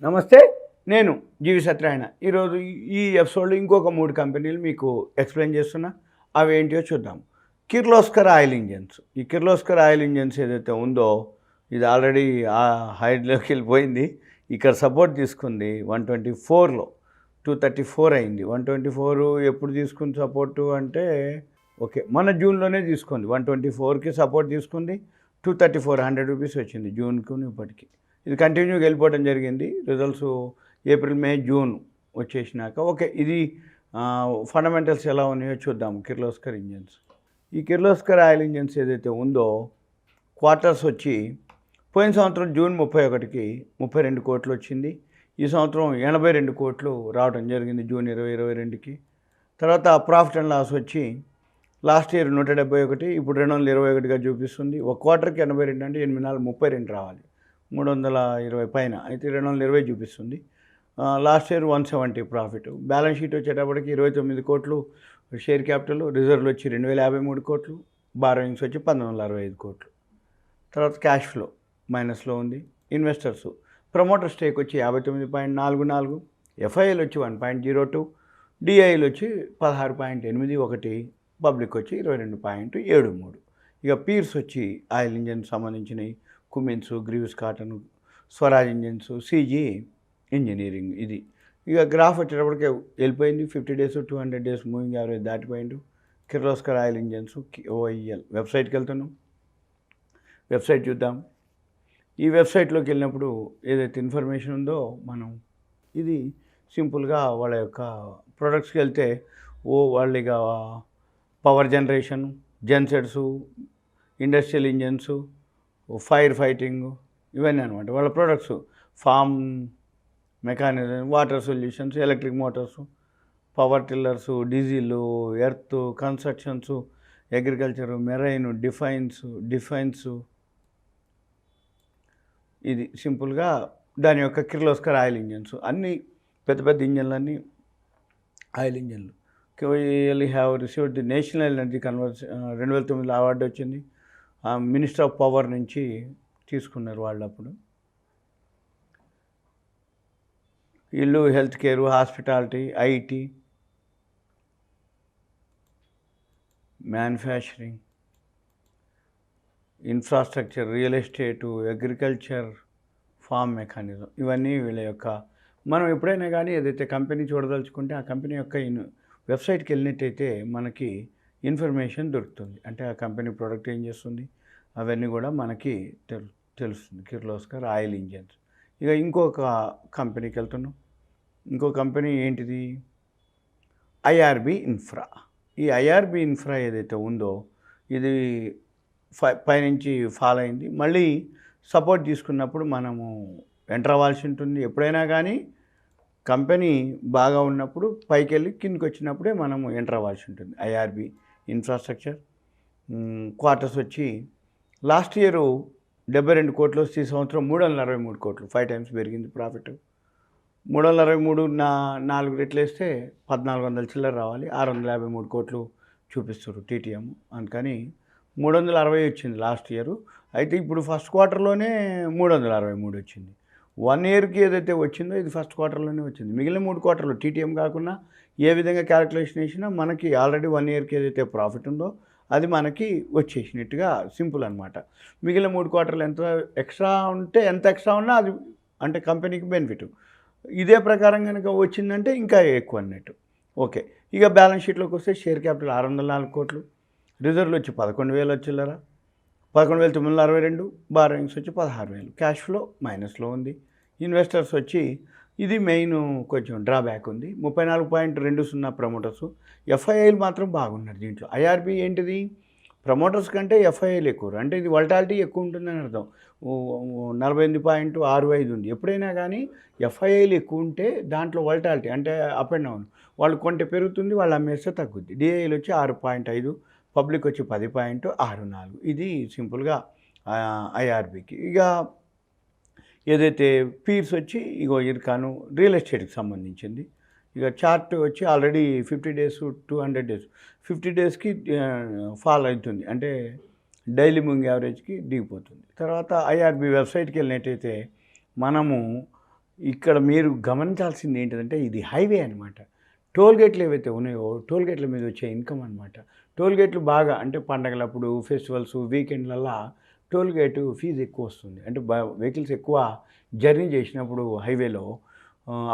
నమస్తే. నేను జీవి సత్యనారాయణ. ఈరోజు ఈ ఎపిసోడ్‌లో ఇంకొక 3 కంపెనీలు మీకు ఎక్స్‌ప్లెయిన్ చేస్తున్నా. అవేంటియో చూద్దాం. Kirloskar oil engines. ఈ కిర్లోస్కర్ ఆయిల్ ఇంజిన్స్ ఏదైతే ఉందో ఇది ఆల్రెడీ హైడ్‌లోకి వెళ్ళిపోయింది. ఇక్కడ సపోర్ట్ తీసుకుంది 124లో. 234 అయింది. 124 ఎప్పుడు తీసుకుంది సపోర్టు అంటే ఓకే. మొన్న జూన్‌లోనే తీసుకుంది. 124కి సపోర్ట్ తీసుకుంది. 234 రూపీస్ వచ్చింది జూన్‌కును ఇప్పటికి. ఇది కంటిన్యూగా వెళ్ళిపోవడం జరిగింది. రిజల్ట్స్ ఏప్రిల్, మే, జూన్ వచ్చేసినాక ఓకే. ఇది ఫండమెంటల్స్ ఎలా ఉన్నాయో చూద్దాం కిర్లోస్కర్ ఇంజిన్స్. ఈ కిర్లోస్కర్ ఆయిల్ ఇంజిన్స్ ఏదైతే ఉందో క్వార్టర్స్ వచ్చి పోయిన సంవత్సరం జూన్ 31కి 32 కోట్లు వచ్చింది. ఈ సంవత్సరం 82 కోట్లు రావడం జరిగింది జూన్ 2022కి. తర్వాత ప్రాఫిట్ అండ్ లాస్ వచ్చి లాస్ట్ ఇయర్ 171, ఇప్పుడు 221గా చూపిస్తుంది. ఒక క్వార్టర్కి 82 అంటే 8 నెలలు 32 రావాలి. 320 పైన అయితే 220 చూపిస్తుంది. Last year 170 profit. Balance sheet వచ్చేటప్పటికి 29 కోట్లు షేర్ క్యాపిటల్, రిజర్వ్లు వచ్చి 2053 కోట్లు, బారోయింగ్స్ వచ్చి 1965 కోట్లు. తర్వాత క్యాష్ ఫ్లో మైనస్లో ఉంది. ఇన్వెస్టర్స్ ప్రమోటర్ స్టేక్ వచ్చి 59.44, ఎఫ్ఐఎల్ వచ్చి 1.02, డిఐఎల్ వచ్చి 16.81, పబ్లిక్ వచ్చి 22.73. ఇక పీర్స్ వచ్చి ఆయిల్ ఇంజన్ సంబంధించినవి Cummins, Greaves Cotton, Swaraj engines, CG engineering. ఇది ఇక గ్రాఫ్ వచ్చేటప్పటికి వెళ్ళిపోయింది. 50 డేస్ 200 డేస్ మూవింగ్ యావరేజ్ దాటిపోయింది. కిర్లోస్కర్ ఆయిల్ ఇంజన్స్ ఓఐఎల్ వెబ్సైట్కి వెళ్తున్నాం. వెబ్సైట్ చూద్దాం. ఈ వెబ్సైట్లోకి వెళ్ళినప్పుడు ఏదైతే ఇన్ఫర్మేషన్ ఉందో మనం ఇది సింపుల్గా వాళ్ళ యొక్క ప్రొడక్ట్స్కి వెళ్తే వాళ్ళ ఇక power generation, gensets, industrial engines, fire fighting ఇవన్నీ అనమాట వాళ్ళ products. Farm mechanism, water solutions, electric motors, power tillers, diesel, earth, constructions, agriculture, marine, defence. ఇది సింపుల్గా దాని యొక్క కిర్లోస్కర్ ఆయిల్ ఇంజన్స్. అన్నీ పెద్ద పెద్ద ఇంజన్లన్నీ ఆయిల్ ఇంజన్లు. Have received the national energy 2009 award వచ్చింది. మినిస్టర్ ఆఫ్ పవర్ నుంచి తీసుకున్నారు వాళ్ళు అప్పుడు. ఇల్లు, health care, hospitality, IT, manufacturing, infrastructure, real estate, agriculture, farm mechanism ఇవన్నీ వీళ్ళ యొక్క మనం ఎప్పుడైనా కానీ ఏదైతే కంపెనీ చూడదలుచుకుంటే ఆ కంపెనీ యొక్క వెబ్సైట్కి వెళ్ళినట్టయితే మనకి ఇన్ఫర్మేషన్ దొరుకుతుంది. అంటే ఆ కంపెనీ ప్రోడక్ట్ ఏం చేస్తుంది అవన్నీ కూడా మనకి తెలుస్తుంది. Kirloskar oil engines. ఇక ఇంకొక కంపెనీకి వెళ్తున్నాం. ఇంకో కంపెనీ ఏంటిది? IRB infra. ఈ ఐఆర్బి ఇన్ఫ్రా ఏదైతే ఉందో ఇది పైనుంచి ఫాల్ అయింది. మళ్ళీ సపోర్ట్ తీసుకున్నప్పుడు మనము ఎంటర్ అవ్వాల్సి ఉంటుంది. ఎప్పుడైనా కానీ కంపెనీ బాగా ఉన్నప్పుడు పైకి వెళ్ళి కిందకి వచ్చినప్పుడే మనము ఎంటర్ అవ్వాల్సి ఉంటుంది. ఐఆర్బి ఇన్ఫ్రాస్ట్రక్చర్ క్వార్టర్స్ వచ్చి లాస్ట్ ఇయర్ 72 కోట్లు వస్తే ఈ సంవత్సరం 363 కోట్లు, 5 టైమ్స్ పెరిగింది ప్రాఫిట్. 363 4 రెట్లు వేస్తే 1400 చిల్లర రావాలి. 653 కోట్లు చూపిస్తారు టీటీఎం. అందుకని 360 వచ్చింది లాస్ట్ ఇయర్. అయితే ఇప్పుడు ఫస్ట్ క్వార్టర్లోనే 363 వచ్చింది. 1 ఇయర్కి ఏదైతే వచ్చిందో ఇది ఫస్ట్ క్వార్టర్లోనే వచ్చింది. మిగిలిన 3 క్వార్టర్లు టీటీఎం కాకుండా ఏ విధంగా క్యాలిక్యులేషన్ వేసినా మనకి ఆల్రెడీ 1 ఇయర్కి ఏదైతే ప్రాఫిట్ ఉందో అది మనకి వచ్చేసినట్టుగా సింపుల్ అనమాట. మిగిలిన 3 క్వార్టర్లు ఎంత ఎక్స్ట్రా ఉన్నా అది అంటే కంపెనీకి బెనిఫిట్. ఇదే ప్రకారం కనుక వచ్చిందంటే ఇంకా ఎక్కువ అన్నట్టు. ఓకే. ఇక బ్యాలెన్స్ షీట్లోకి వస్తే షేర్ క్యాపిటల్ 604 కోట్లు, రిజర్వ్లు వచ్చి 11,000 చిల్లర, 11,962, బారోయింగ్స్ వచ్చి 16,000, క్యాష్ ఫ్లో మైనస్లో ఉంది. ఇన్వెస్టర్స్ వచ్చి ఇది మెయిన్ కొంచెం డ్రాబ్యాక్ ఉంది. 34.20 ప్రమోటర్స్. ఎఫ్ఐఐలు మాత్రం బాగున్నారు దీంట్లో. ఐఆర్బి ఏంటిది? ప్రమోటర్స్ కంటే ఎఫ్ఐఐలు ఎక్కువ, అంటే ఇది వల్టాలిటీ ఎక్కువ ఉంటుందని అర్థం. 48.65 ఉంది. ఎప్పుడైనా కానీ ఎఫ్ఐఐలు ఎక్కువ ఉంటే దాంట్లో వల్టాలిటీ అంటే అప్ అండ్ డౌన్, వాళ్ళు కొంటే పెరుగుతుంది, వాళ్ళు అమ్మేస్తే తగ్గుద్ది. డిఐలు వచ్చి 6.5, పబ్లిక్ వచ్చి 10.64. ఇది సింపుల్గా ఐఆర్బికి. ఇక ఏదైతే పీర్స్ వచ్చి ఇగో ఇర్కాను రియల్ ఎస్టేట్కి సంబంధించింది. ఇక చార్ట్ వచ్చి ఆల్రెడీ 50 డేస్ 200 డేస్ 50 డేస్కి ఫాల్ అవుతుంది, అంటే డైలీ మూవింగ్ యావరేజ్కి దిగిపోతుంది. తర్వాత ఐఆర్బి వెబ్సైట్కి వెళ్ళినట్టయితే మనము ఇక్కడ మీరు గమనించాల్సింది ఏంటిదంటే ఇది హైవే అనమాట. టోల్ గేట్లు ఏవైతే ఉన్నాయో టోల్ గేట్ల మీద వచ్చే ఇన్కమ్ అనమాట. టోల్ గేట్లు బాగా అంటే పండగలప్పుడు, ఫెస్టివల్స్, వీకెండ్‌లల్లా టోల్ గేటు ఫీజు ఎక్కువొస్తుంది. అంటే వెహికల్స్ ఎక్కువ జర్నీ చేసినప్పుడు హైవేలో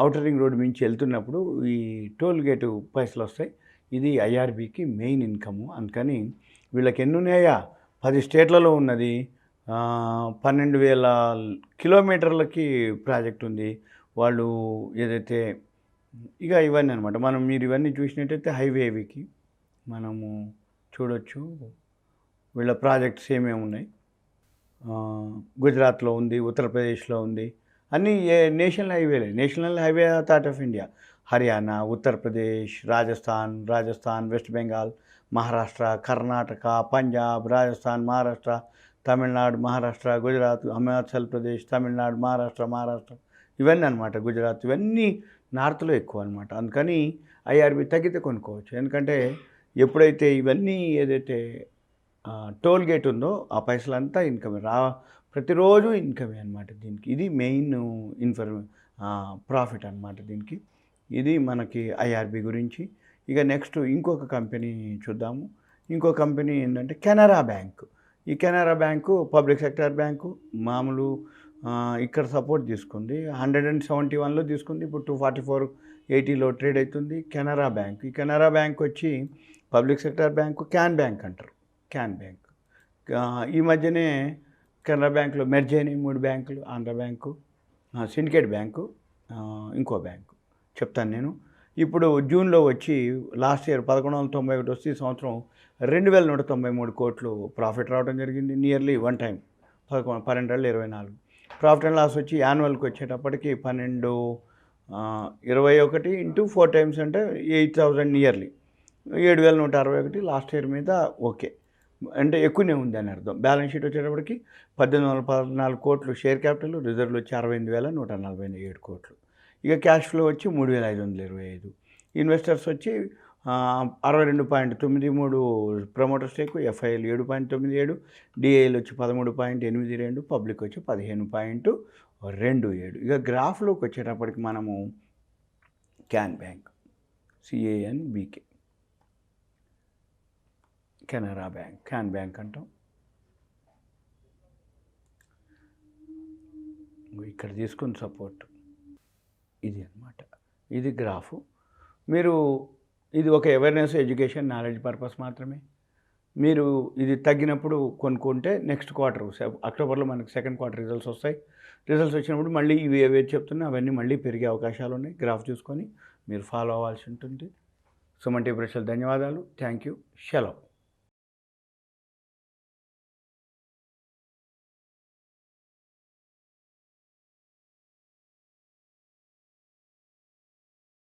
ఔటర్ రింగ్ రోడ్ మించి ఎళ్తున్నప్పుడు ఈ టోల్ గేటు పైసలొస్తాయి. ఇది ఐఆర్‌బీకి మెయిన్ ఇన్కము. అందుకని వీళ్ళకి ఎన్నున్నాయా 10 స్టేట్లలో ఉన్నది. 12,000 కిలోమీటర్లకి ప్రాజెక్ట్ ఉంది. వాళ్ళు ఏదైతే ఇక ఇవన్నీ అనమాట. మీరు ఇవన్నీ చూసినట్టయితే హైవేవికి మనము చూడొచ్చు. వీళ్ళ ప్రాజెక్ట్స్ ఏమేమి ఉన్నాయి. గుజరాత్‌లో ఉంది, ఉత్తరప్రదేశ్‌లో ఉంది. అన్నీ నేషనల్ హైవేలే. National highway authority of India. Haryana, Uttar Pradesh, Rajasthan, West Bengal, Maharashtra, Karnataka, Punjab, Rajasthan, Maharashtra, Tamil Nadu, Maharashtra, Gujarat, Himachal Pradesh, Tamil Nadu, Maharashtra ఇవన్నీ అనమాట. గుజరాత్ ఇవన్నీ నార్త్‌లో ఎక్కువ అనమాట. అందుకని ఐఆర్‌బీ తగ్గితే కొనుక్కోవచ్చు. ఎందుకంటే ఎప్పుడైతే ఇవన్నీ ఏదైతే టోల్ గేట్ ఉందో ఆ పైసలంతా ఇన్కమే. ప్రతిరోజు ఇన్కమే అనమాట దీనికి. ఇది మెయిన్ ప్రాఫిట్ అనమాట దీనికి. ఇది మనకి ఐఆర్‌బీ గురించి. ఇక నెక్స్ట్ ఇంకొక కంపెనీ చూద్దాము. ఇంకో కంపెనీ ఏంటంటే కెనరా బ్యాంక్. ఈ Canara bank public sector bank. మామూలు ఇక్కడ సపోర్ట్ తీసుకుంది. 171లో తీసుకుంది. ఇప్పుడు 244.80లో ట్రేడ్ అవుతుంది. కెనరా బ్యాంక్. ఈ కెనరా బ్యాంక్ వచ్చి public sector bank, can bank అంటారు. Can bank. ఈ మధ్యనే కెనరా బ్యాంక్లో మెర్జ్ అయినాయి 3 బ్యాంకులు. ఆంధ్ర బ్యాంకు, సిండికేట్ బ్యాంకు, ఇంకో బ్యాంకు చెప్తాను నేను. ఇప్పుడు జూన్లో వచ్చి లాస్ట్ ఇయర్ 1191 వస్తే ఈ సంవత్సరం 2,193 కోట్లు ప్రాఫిట్ రావడం జరిగింది. Nearly one time 12/24 profit and loss వచ్చి యాన్యువల్కి వచ్చేటప్పటికి 21 ఇంటూ 4 టైమ్స్ అంటే 8,000 నియర్లీ 7,161 లాస్ట్ ఇయర్ మీద ఓకే. అంటే ఎక్కువనే ఉంది అని అర్థం. బ్యాలెన్స్ షీట్ వచ్చేటప్పటికి 1,814 కోట్లు షేర్ క్యాపిటల్, రిజర్వ్లు వచ్చి 68,147 కోట్లు. ఇక క్యాష్ ఫ్లో వచ్చి 3,525. ఇన్వెస్టర్స్ వచ్చి 62.93 ప్రమోటర్ స్టేక్, ఎఫ్ఐఎల్ 7.97, డిఐఎల్ వచ్చి 13.82, పబ్లిక్ వచ్చి 15.27. ఇక గ్రాఫ్లోకి వచ్చేటప్పటికి మనము can bank, CANBK, Canara bank, can bank అంటాం. ఇక్కడ తీసుకుని సపోర్ట్ ఇది అన్నమాట. ఇది గ్రాఫు. మీరు ఇది ఒక అవేర్నెస్, ఎడ్యుకేషన్, నాలెడ్జ్ పర్పస్ మాత్రమే. మీరు ఇది తగ్గినప్పుడు కొనుక్కుంటే నెక్స్ట్ క్వార్టర్ అక్టోబర్లో మనకి సెకండ్ క్వార్టర్ రిజల్ట్స్ వస్తాయి. రిజల్ట్స్ వచ్చినప్పుడు మళ్ళీ ఇవి ఏవైతే చెప్తున్నా అవన్నీ మళ్ళీ పెరిగే అవకాశాలు ఉన్నాయి. గ్రాఫ్ చూసుకొని మీరు ఫాలో అవ్వాల్సి ఉంటుంది. సుమన్ టీవీ ప్రేక్షకులకు ధన్యవాదాలు. Thank you. సెలవు.